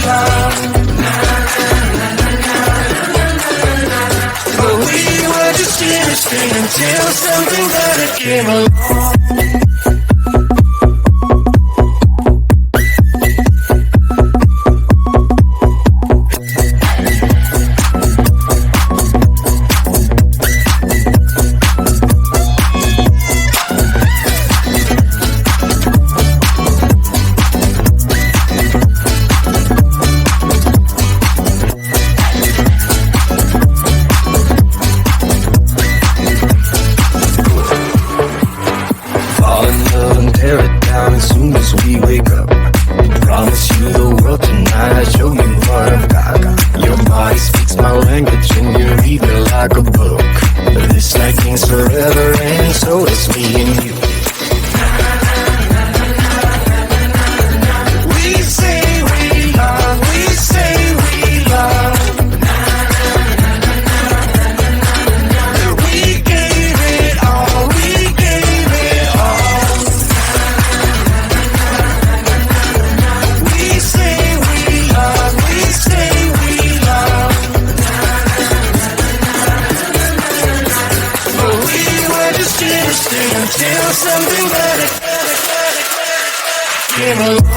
love. But we were just innocent until something better came along. Until something better came along.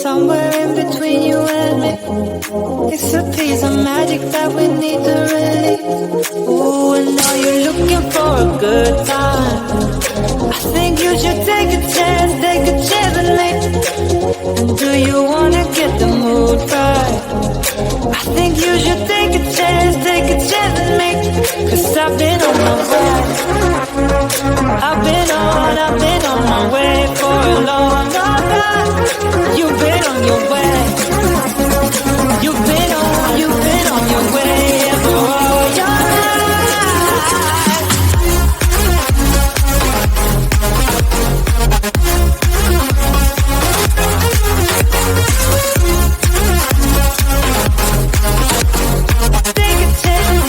Somewhere in between you and me, it's a piece of magic that we need to release. Ooh, and now you're looking for a good time. I think you should take a chance and leave. And do you wanna get the mood right? I think you should take a chance and leave. Cause I've been on my way. I've been on my way for a long time. You've been on your way. You've been on your way for all your life. Take a chance,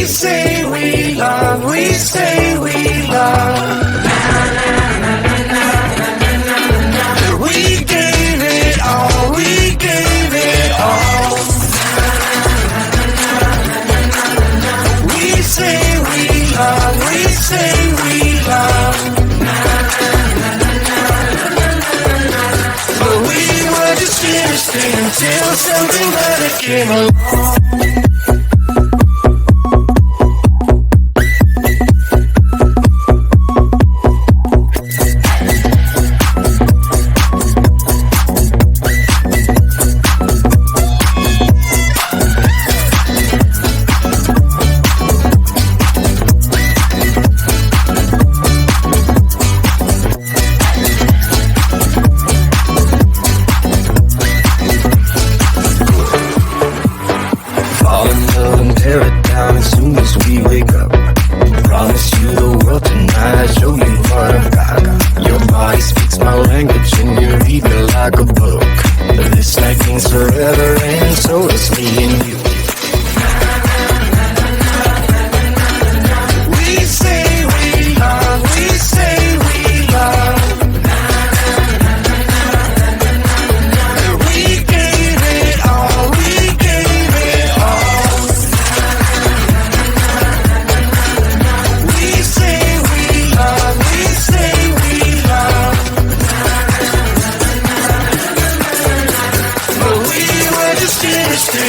We say we love, we say we love. We gave it all, we gave it all. We say we love, we say we love. But we were just innocent until something better came along.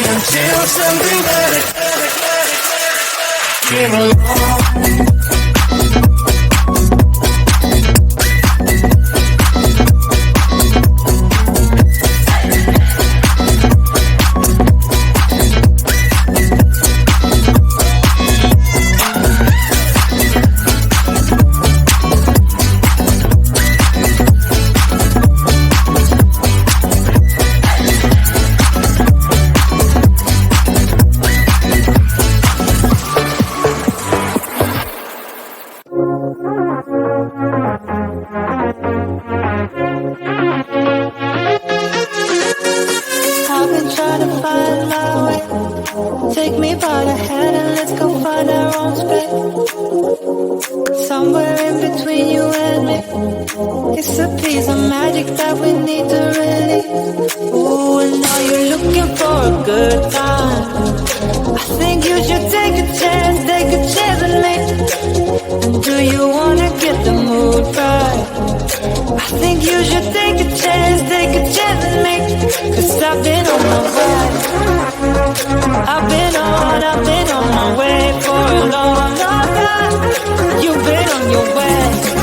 Until something better came along. Take me by the hand and let's go find our own space. Somewhere in between you and me, it's a piece of magic that we need to release. Ooh, and now you're looking for a good time. I think you should take a chance with me. And do you wanna get the mood right? I think you should take a chance with me. 'Cause I've been on my way. I've been on my way for a long, long time. You've been on your way.